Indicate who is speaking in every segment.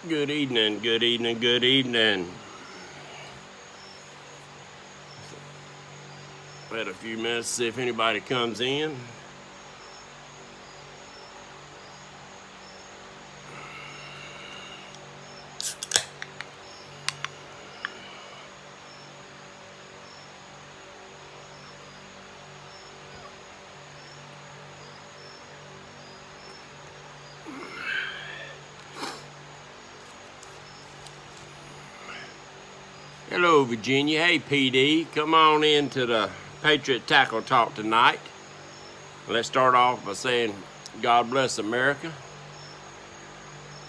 Speaker 1: Good evening, good evening, good evening. Wait a few minutes to see if anybody comes in. Hello, Virginia. Hey, PD. Come on into the Patriot Tackle Talk tonight. Let's start off by saying God bless America.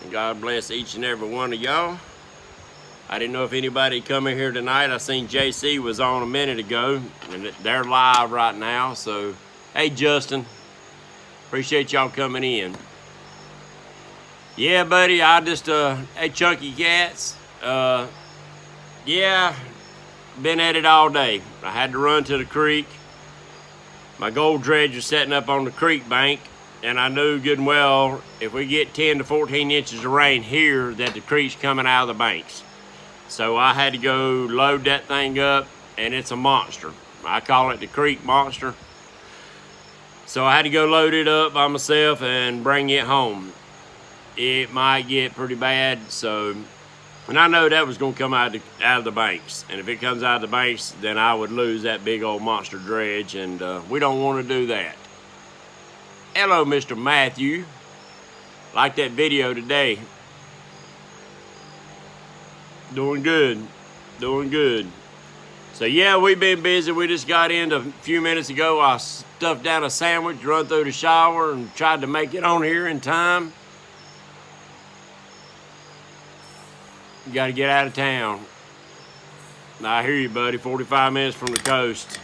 Speaker 1: And God bless each and every one of y'all. I didn't know if anybody come in here tonight. I seen JC was on a minute ago, and they're live right now. So, hey, Justin. Appreciate y'all coming in. Yeah, buddy, I just, hey, Chunky Cats. Yeah, been at it all day. I had to run to the creek. My gold dredge was setting up on the creek bank, and I knew good and well if we get 10 to 14 inches of rain here that the creek's coming out of the banks. So I had to go load that thing up, and it's a monster. I call it the creek monster. So I had to go load it up by myself and bring it home. It might get pretty bad, so... And I know that was going to come out of the banks. And if it comes out of the banks, then I would lose that big old monster dredge. And we don't want to do that. Hello, Mr. Matthew. Like that video today. Doing good. Doing good. So, yeah, we've been busy. We just got in a few minutes ago. I stuffed down a sandwich, run through the shower, and tried to make it on here in time. You got to get out of town. I hear you, buddy. 45 minutes from the coast.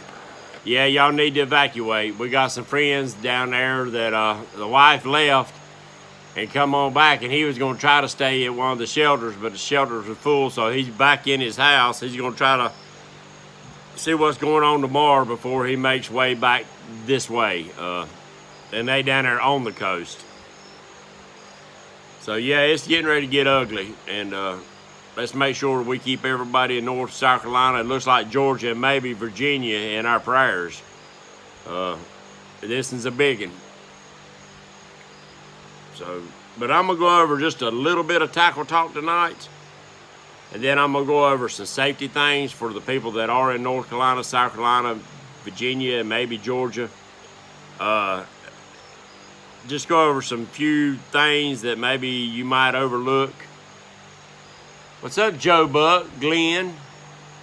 Speaker 1: Yeah, y'all need to evacuate. We got some friends down there that the wife left and come on back, and he was going to try to stay at one of the shelters, but the shelters were full, so he's back in his house. He's going to try to see what's going on tomorrow before he makes way back this way. And they down there on the coast. So, yeah, it's getting ready to get ugly, and let's make sure we keep everybody in North South Carolina. It looks like Georgia and maybe Virginia in our prayers. This is a big one. So, but I'm going to go over just a little bit of tackle talk tonight. And then I'm going to go over some safety things for the people that are in North Carolina, South Carolina, Virginia, and maybe Georgia. Just go over some few things that maybe you might overlook. What's up, Joe Buck, Glenn,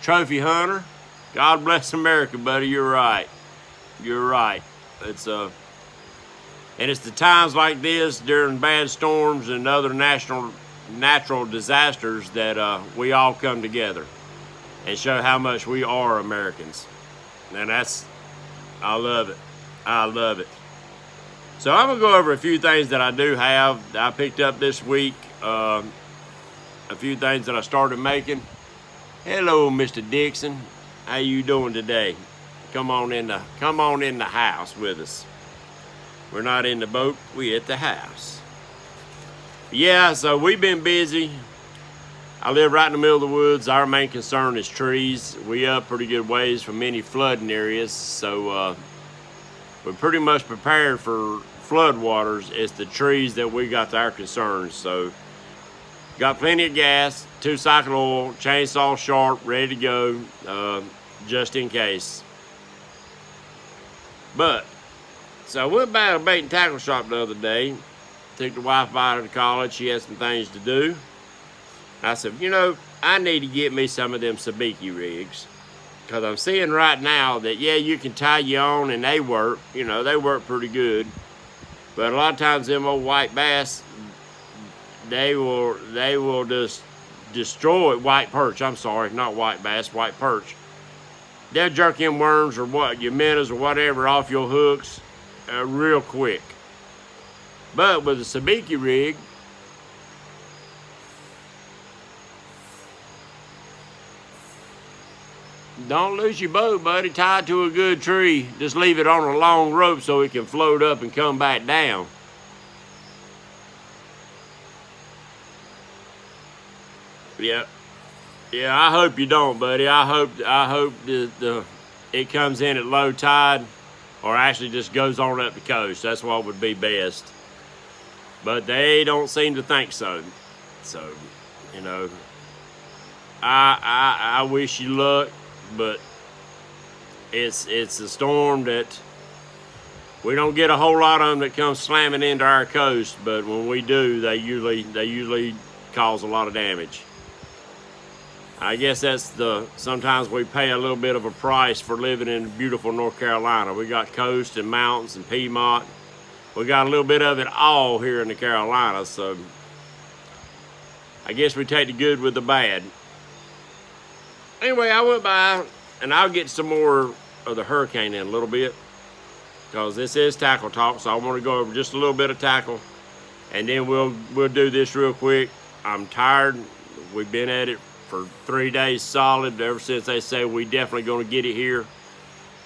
Speaker 1: Trophy Hunter? God bless America, buddy. You're right. You're right. It's and it's the times like this during bad storms and other natural disasters that we all come together and show how much we are Americans. And I love it. I love it. So I'm gonna go over a few things that I do have. I picked up this week. A few things that I started making. Hello, Mr. Dixon. How you doing today? Come on in the house with us. We're not in the boat, we at the house. Yeah, so we've been busy. I live right in the middle of the woods. Our main concern is trees. We up pretty good ways from any flooding areas, so we're pretty much prepared for flood waters. It's the trees that we got our concerns. So got plenty of gas, 2-cycle oil, chainsaw sharp, ready to go, just in case. But, so I went by a bait and tackle shop the other day. Took the wife by to college. She had some things to do. I said, you know, I need to get me some of them sabiki rigs. Because I'm seeing right now that, yeah, you can tie you on and they work. You know, they work pretty good. But a lot of times them old white bass, they will just destroy white perch. I'm sorry, not white bass, white perch. They'll jerk in worms or what, your minnows or whatever off your hooks real quick. But with a sabiki rig, don't lose your boat, buddy. Tie it to a good tree. Just leave it on a long rope so it can float up and come back down. Yeah. Yeah, I hope you don't, buddy. I hope it comes in at low tide, or actually just goes on up the coast. That's what would be best. But they don't seem to think so. So, you know, I wish you luck, but it's a storm that we don't get a whole lot of them that come slamming into our coast, but when we do, they usually cause a lot of damage. I guess that's sometimes we pay a little bit of a price for living in beautiful North Carolina. We got coast and mountains and Piedmont. We got a little bit of it all here in the Carolinas, so I guess we take the good with the bad. Anyway, I went by, and I'll get some more of the hurricane in a little bit, because this is tackle talk, so I want to go over just a little bit of tackle, and then we'll do this real quick. I'm tired. We've been at it for 3 days solid, ever since they say we definitely going to get it here.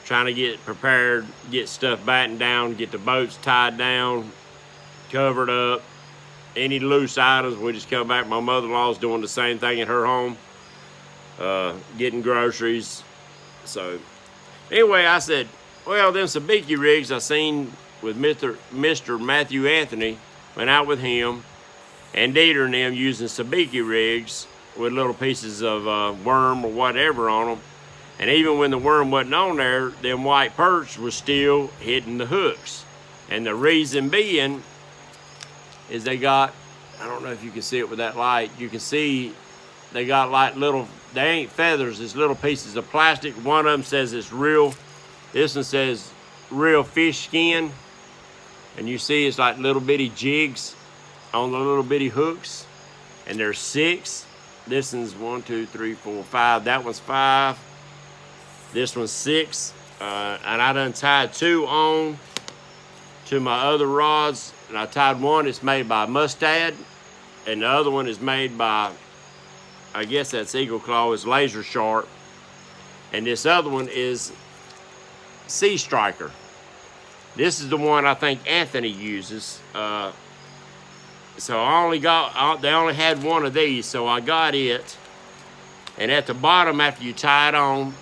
Speaker 1: Trying to get prepared, get stuff battened down, get the boats tied down, covered up. Any loose items, we just come back. My mother-in-law's doing the same thing at her home, getting groceries. So anyway, I said, well, them sabiki rigs I seen with Mr. Matthew Anthony, went out with him and Dieter and them using sabiki rigs with little pieces of worm or whatever on them. And even when the worm wasn't on there, them white perch was still hitting the hooks. And the reason being is they got, I don't know if you can see it with that light, you can see they got like little, they ain't feathers, it's little pieces of plastic. One of them says it's real, this one says real fish skin. And you see it's like little bitty jigs on the little bitty hooks. And there's 6. This one's 1, 2, 3, 4, 5. That one's 5. This one's 6, and I done tied 2 on to my other rods, and I tied one. It's made by Mustad, and the other one is made by, I guess that's Eagle Claw, is laser sharp, and this other one is Sea Striker. This is the one I think Anthony uses. So they only had one of these, so I got it, and at the bottom, after you tie it on,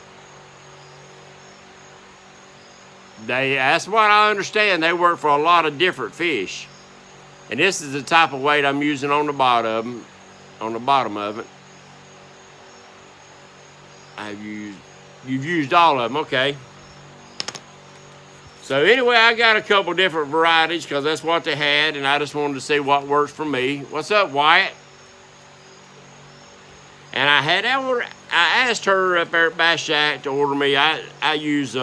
Speaker 1: that's what I understand. They work for a lot of different fish. And this is the type of weight I'm using on the bottom of it. You've used all of them, okay. So anyway, I got a couple different varieties because that's what they had, and I just wanted to see what works for me. What's up, Wyatt? And I asked her up there at Bass Shack to order me. I use,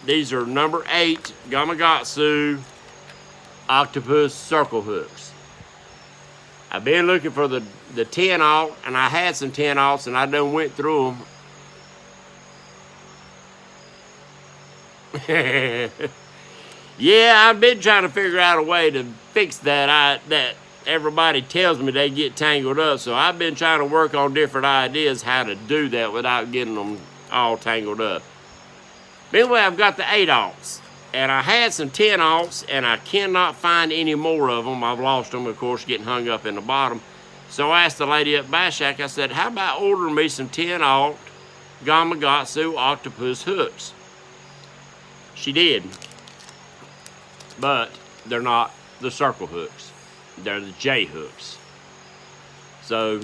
Speaker 1: these are number 8 Gamakatsu octopus circle hooks. I've been looking for the 10-aught, and I had some 10-aughts, and I done went through them. Yeah, I've been trying to figure out a way to fix that. That everybody tells me they get tangled up, so I've been trying to work on different ideas how to do that without getting them all tangled up. But anyway, I've got the 8-aughts, and I had some 10-aughts, and I cannot find any more of them. I've lost them, of course, getting hung up in the bottom. So I asked the lady at Bass Shack, I said, how about ordering me some 10-aught Gamakatsu octopus hooks? She did, but they're not the circle hooks. They're the J hooks. So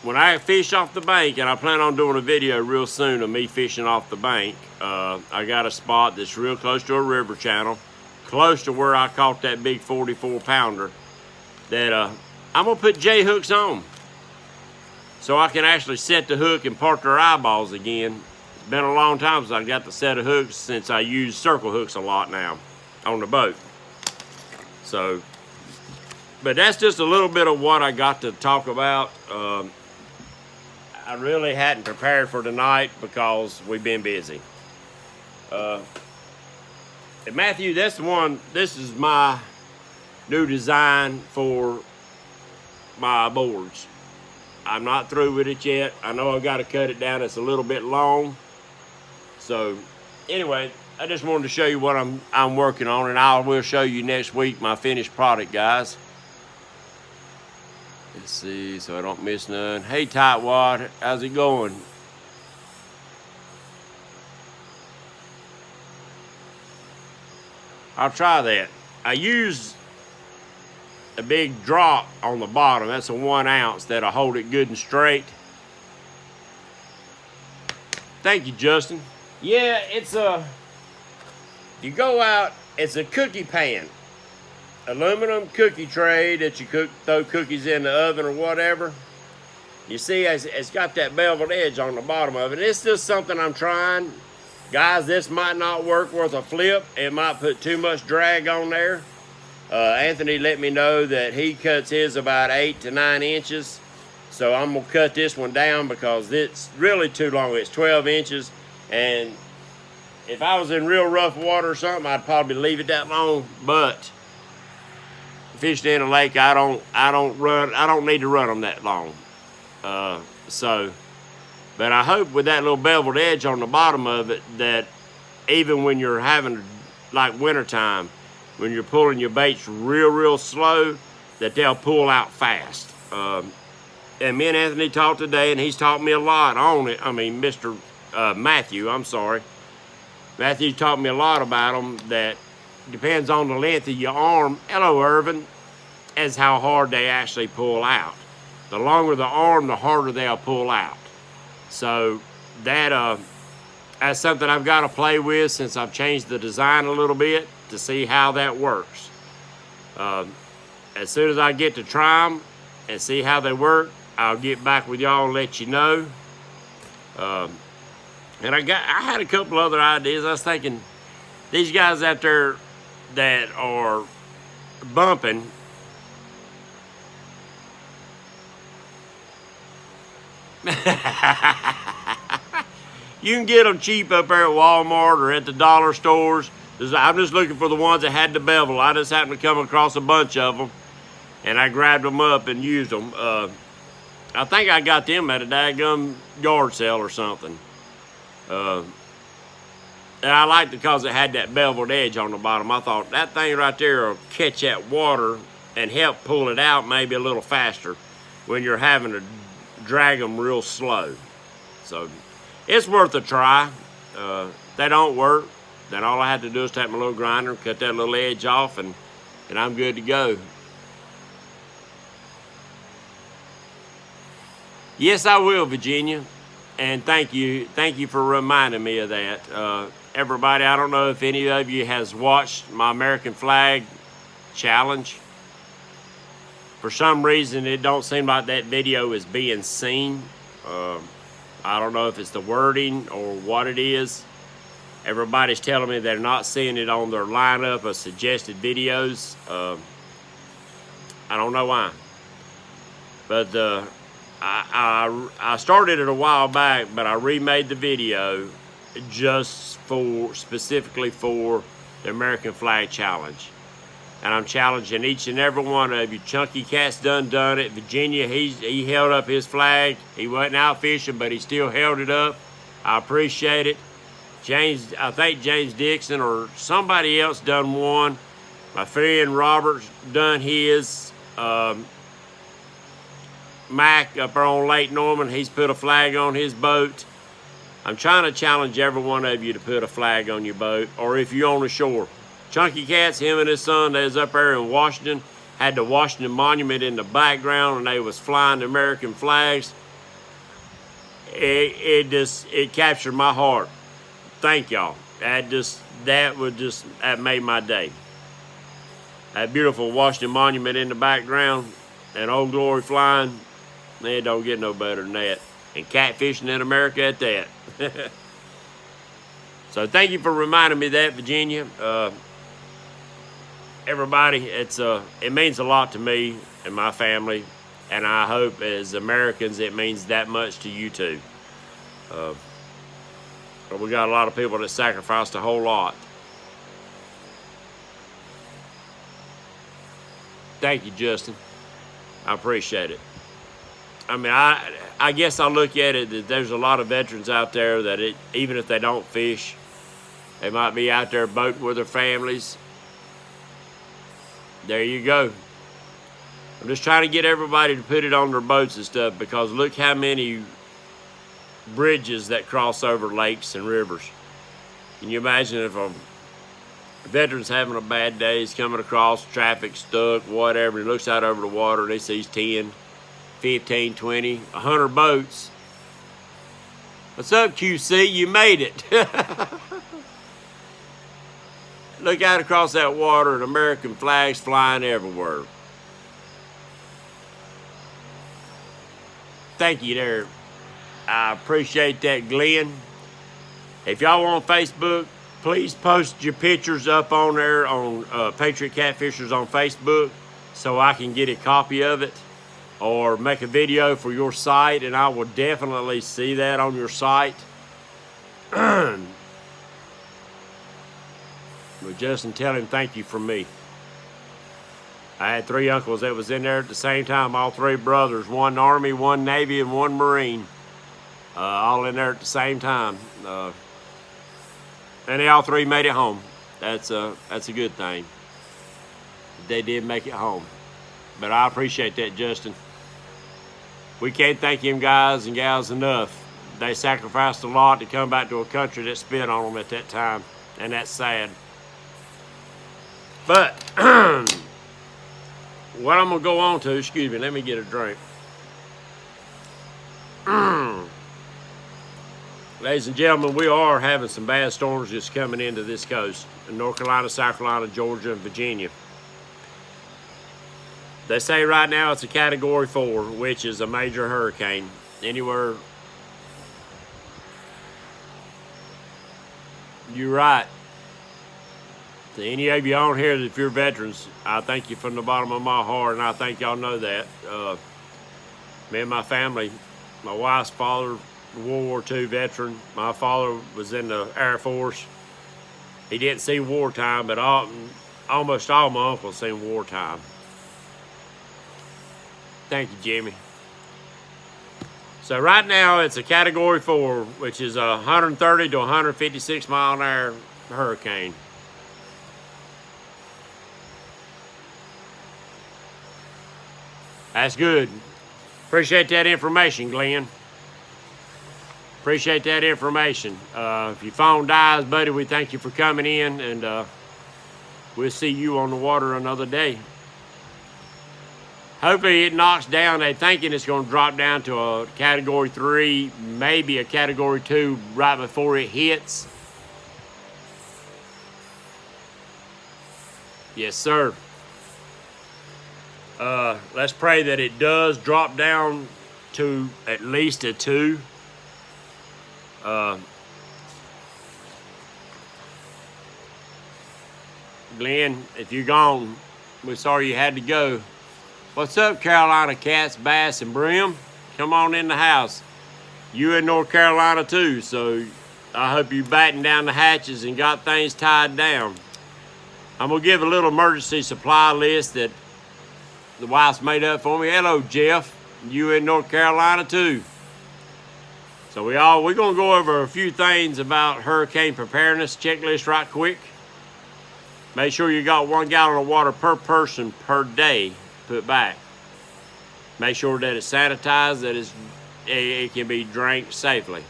Speaker 1: when I fish off the bank, and I plan on doing a video real soon of me fishing off the bank, I got a spot that's real close to a river channel, close to where I caught that big 44-pounder, that I'm gonna put J hooks on so I can actually set the hook and part their eyeballs again. It's been a long time since I got the set of hooks, since I use circle hooks a lot now on the boat. So, but that's just a little bit of what I got to talk about. I really hadn't prepared for tonight because we've been busy. And Matthew, that's the one, this is my new design for my boards. I'm not through with it yet. I know I've got to cut it down. It's a little bit long. So anyway, I just wanted to show you what I'm working on, and I will show you next week my finished product, guys. Let's see, so I don't miss none. Hey, Tightwad, how's it going? I'll try that. I use a big drop on the bottom. That's a 1 ounce that'll hold it good and straight. Thank you, Justin. Yeah, it's you go out, it's a cookie pan. Aluminum cookie tray that you throw cookies in the oven or whatever. You see, it's got that beveled edge on the bottom of it. It's just something I'm trying. Guys, this might not work worth a flip. It might put too much drag on there. Anthony let me know that he cuts his about 8 to 9 inches. So I'm gonna cut this one down because it's really too long. It's 12 inches. And if I was in real rough water or something, I'd probably leave it that long. But fishing in a lake, I don't need to run them that long. But I hope with that little beveled edge on the bottom of it that even when you're having, like wintertime, when you're pulling your baits real slow, that they'll pull out fast. And me and Anthony talked today, and he's taught me a lot on it. I mean, Mr. Matthew, I'm sorry. Matthew taught me a lot about them that depends on the length of your arm. Hello, Irvin. As how hard they actually pull out. The longer the arm, the harder they'll pull out. So that's something I've got to play with since I've changed the design a little bit to see how that works. As soon as I get to try them and see how they work, I'll get back with y'all and let you know. And I had a couple other ideas. I was thinking these guys out there that are bumping, you can get them cheap up there at Walmart or at the dollar stores. I'm just looking for the ones that had the bevel. I just happened to come across a bunch of them, and I grabbed them up and used them. I think I got them at a daggum yard sale or something. And I liked it because it had that beveled edge on the bottom. I thought that thing right there will catch that water and help pull it out maybe a little faster when you're having to drag them real slow. So it's worth a try. They don't work, then all I have to do is take my little grinder, cut that little edge off, and I'm good to go. Yes, I will, Virginia. And thank you for reminding me of that. Everybody, I don't know if any of you has watched my American flag challenge. For some reason, it don't seem like that video is being seen. I don't know if it's the wording or what it is. Everybody's telling me they're not seeing it on their lineup of suggested videos. I don't know why. But I started it a while back, but I remade the video just specifically for the American Flag Challenge. And I'm challenging each and every one of you. Chunky Cat's done it. Virginia, he held up his flag. He wasn't out fishing, but he still held it up. I appreciate it. James, I think James Dixon or somebody else done one. My friend Robert's done his. Mac up there on Lake Norman, he's put a flag on his boat. I'm trying to challenge every one of you to put a flag on your boat, or if you're on the shore. Chunky Cat's, him and his son, they was up there in Washington, had the Washington Monument in the background, and they was flying the American flags. It captured my heart. Thank y'all. That made my day. That beautiful Washington Monument in the background, and Old Glory flying. It don't get no better than that. And catfishing in America at that. So thank you for reminding me of that, Virginia. Everybody, it means a lot to me and my family, and I hope as Americans it means that much to you too. But we got a lot of people that sacrificed a whole lot. Thank you, Justin. I appreciate it. I mean, I guess I look at it that there's a lot of veterans out there that even if they don't fish, they might be out there boating with their families. There you go. I'm just trying to get everybody to put it on their boats and stuff, because look how many bridges that cross over lakes and rivers. Can you imagine if a veteran's having a bad day, he's coming across, traffic stuck, whatever, he looks out over the water and he sees 10, 15, 20, 100 boats. What's up, QC? You made it. Look out across that water and American flags flying everywhere. Thank you there. I appreciate that, Glenn. If y'all on Facebook, please post your pictures up on there on Patriot Catfishers on Facebook so I can get a copy of it, or make a video for your site, and I will definitely see that on your site. But Justin, tell him thank you from me. I had 3 uncles that was in there at the same time, all 3 brothers, 1 Army, 1 Navy, and 1 Marine, all in there at the same time. And they all 3 made it home. That's a good thing. They did make it home. But I appreciate that, Justin. We can't thank them guys and gals enough. They sacrificed a lot to come back to a country that spit on them at that time, and that's sad. But what I'm gonna go on to, excuse me, let me get a drink. Ladies and gentlemen, we are having some bad storms just coming into this coast in North Carolina, South Carolina, Georgia, and Virginia. They say right now it's a Category 4, which is a major hurricane. Anywhere. You're right. To any of you on here, if you're veterans, I thank you from the bottom of my heart, and I think y'all know that. Me and my family, my wife's father, World War II veteran. My father was in the Air Force. He didn't see wartime, but almost all my uncles seen wartime. Thank you, Jimmy. So right now it's a Category 4, which is a 130 to 156 mile an hour hurricane. That's good. Appreciate that information, Glenn. Appreciate that information. If your phone dies, buddy, we thank you for coming in, and we'll see you on the water another day. Hopefully it knocks down. They're thinking it's going to drop down to a Category 3, maybe a Category 2 right before it hits. Yes, sir. Let's pray that it does drop down to at least a 2. Glenn, if you're gone, we're sorry you had to go. What's up, Carolina cats, bass, and brim? Come on in the house. You in North Carolina too, so I hope you batten down the hatches and got things tied down. I'm gonna give a little emergency supply list that the wife's made up for me. Hello, Jeff. You in North Carolina too. So we're gonna go over a few things about hurricane preparedness checklist right quick. Make sure you got 1 gallon of water per person per day put back. Make sure that it's sanitized, that it can be drank safely.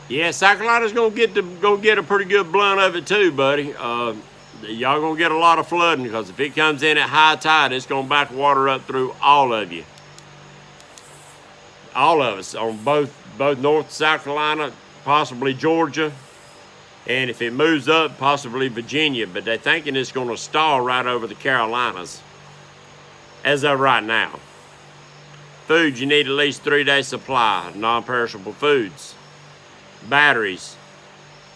Speaker 1: Yeah, South Carolina's gonna get a pretty good blunt of it too, buddy. Y'all gonna get a lot of flooding, because if it comes in at high tide, it's gonna back water up through all of you. All of us on both North South Carolina, possibly Georgia, and if it moves up, possibly Virginia. But they're thinking it's gonna stall right over the Carolinas as of right now. Food, you need at least 3 days supply, non-perishable foods. Batteries.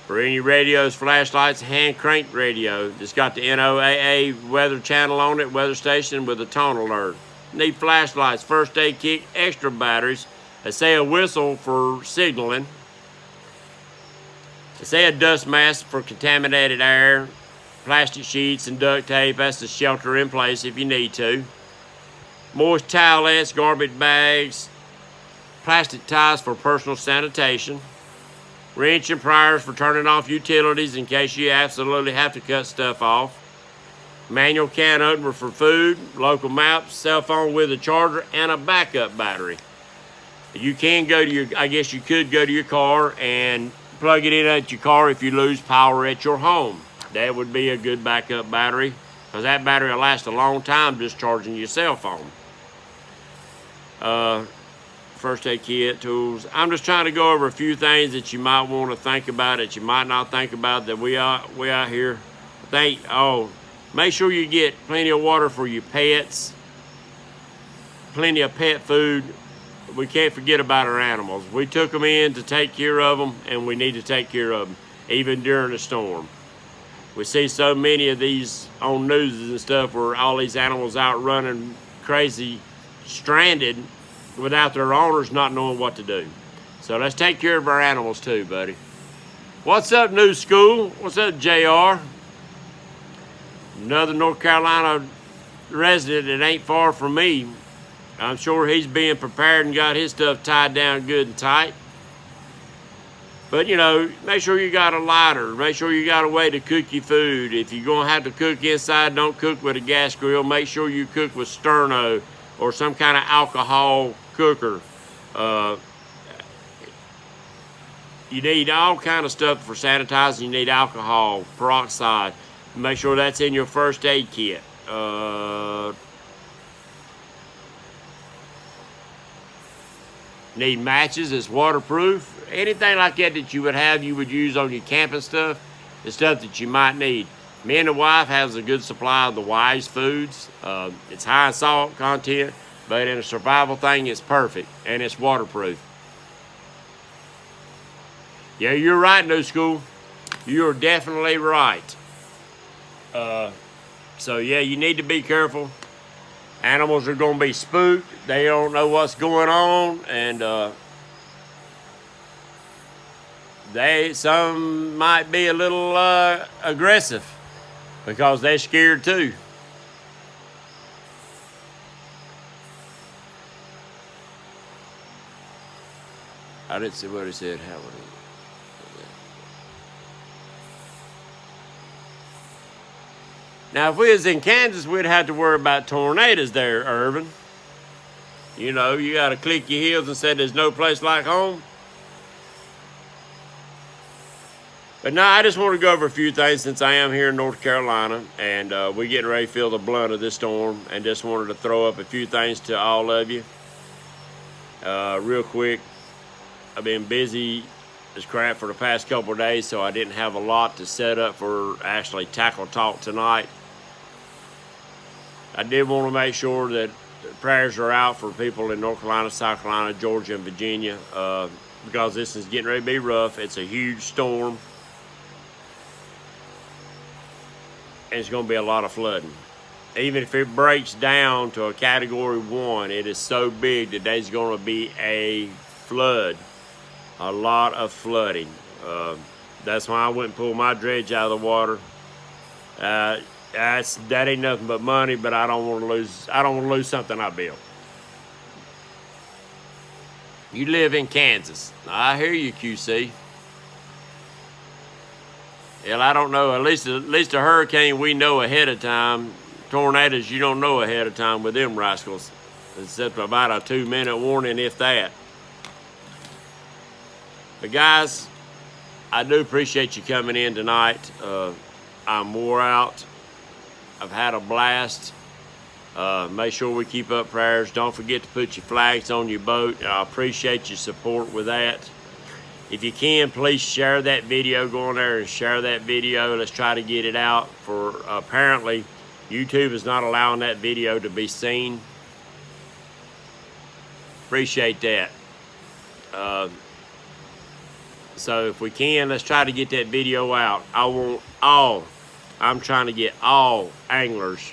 Speaker 1: For any radios, flashlights, hand cranked radio. It's got the NOAA weather channel on it, weather station with a tone alert. Need flashlights, first aid kit, extra batteries. They say a whistle for signaling. They say a dust mask for contaminated air. Plastic sheets and duct tape, that's to shelter in place if you need to. Moist towelettes, garbage bags. Plastic ties for personal sanitation. wrench and pliers for turning off utilities in case you absolutely have to cut stuff off, manual can opener for food, local maps, cell phone with a charger, and a backup battery. You can go to I guess you could go to your car and plug it in at your car if you lose power at your home. That would be a good backup battery, because that battery will last a long time just charging your cell phone. First aid kit, tools. I'm just trying to go over a few things that you might want to think about, that you might not think about, that we out here. Make sure you get plenty of water for your pets, plenty of pet food. We can't forget about our animals. We took them in to take care of them, and we need to take care of them, even during a storm. We see so many of these on news and stuff where all these animals out running crazy, stranded, without their owners not knowing what to do. So let's take care of our animals too, buddy. What's up, New School? What's up, JR? Another North Carolina resident that ain't far from me. I'm sure he's being prepared and got his stuff tied down good and tight. But, you know, make sure you got a lighter. Make sure you got a way to cook your food. If you're going to have to cook inside, don't cook with a gas grill. Make sure you cook with sterno or some kind of alcohol cooker. You need all kind of stuff for sanitizing. You need alcohol, peroxide. Make sure that's in your first aid kit. Need matches. It's waterproof. Anything like that you would have, you would use on your camping stuff, the stuff that you might need. Me and the wife has a good supply of the Wise foods. It's high in salt content, but in a survival thing, it's perfect, and it's waterproof. Yeah, you're right, New School. You're definitely right. So yeah, you need to be careful. Animals are going to be spooked. They don't know what's going on, and some might be a little aggressive because they're scared too. I didn't see what he said. How would he? Now, if we was in Kansas, we'd have to worry about tornadoes there, Irvin. You know, you got to click your heels and say there's no place like home. But no, I just want to go over a few things since I am here in North Carolina, and we're getting ready to feel the blunt of this storm, and just wanted to throw up a few things to all of you. Real quick, I've been busy as crap for the past couple of days, so I didn't have a lot to set up for actually Tackle Talk tonight. I did want to make sure that prayers are out for people in North Carolina, South Carolina, Georgia, and Virginia, because this is getting ready to be rough. It's a huge storm, and it's going to be a lot of flooding. Even if it breaks down to a Category 1, it is so big that there's going to be a flood, a lot of flooding. That's why I went and pulled my dredge out of the water. That ain't nothing but money, but I don't want to lose. I don't want to lose something I built. You live in Kansas. I hear you, QC. Hell, I don't know. At least a hurricane we know ahead of time. Tornadoes you don't know ahead of time with them rascals. Except about a 2-minute warning, if that. But guys, I do appreciate you coming in tonight. I'm wore out. I've had a blast. Make sure we keep up prayers. Don't forget to put your flags on your boat. I appreciate your support with that. If you can, please share that video. Go on there and share that video. Let's try to get it out. For apparently, YouTube is not allowing that video to be seen. Appreciate that. So if we can, let's try to get that video out. I'm trying to get all anglers,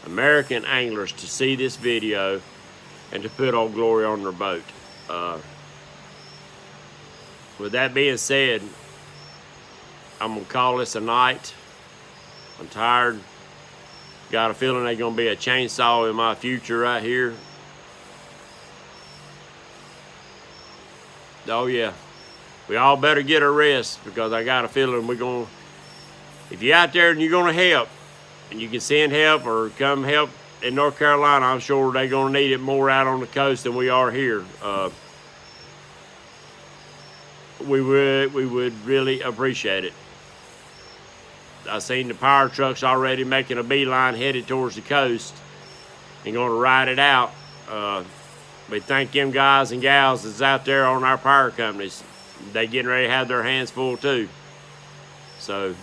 Speaker 1: American anglers, to see this video and to put Old Glory on their boat. With that being said, I'm going to call this a night. I'm tired. Got a feeling there's going to be a chainsaw in my future right here. Oh yeah. we all better get a rest, because I got a feeling if you're out there and you're gonna help, and you can send help or come help in North Carolina, I'm sure they're gonna need it more out on the coast than we are here. We would really appreciate it. I've seen the power trucks already making a beeline headed towards the coast and going to ride it out. We thank them guys and gals that's out there on our power companies. They getting ready to have their hands full too. So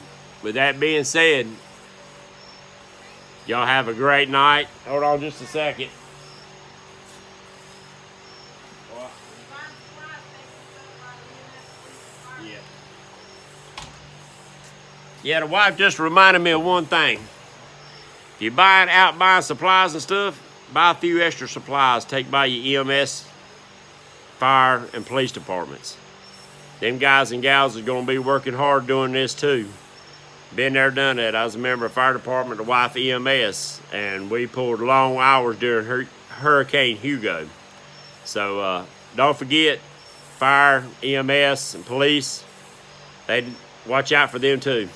Speaker 1: with that being said, y'all have a great night. Hold on just a second. Yeah, the wife just reminded me of one thing. If you're out buying supplies and stuff, buy a few extra supplies. Take by your EMS, fire, and police departments. Them guys and gals are going to be working hard doing this too. Been there, done that. I was a member of fire department, the wife EMS, and we pulled long hours during Hurricane Hugo. So don't forget, fire, EMS, and police, they watch out for them too.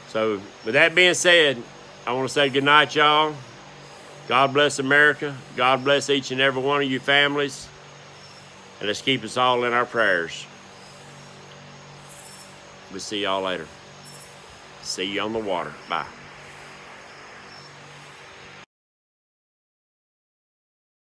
Speaker 1: So with that being said, I want to say good night, y'all. God bless America. God bless each and every one of you families. And let's keep us all in our prayers. We'll see y'all later. See you on the water. Bye.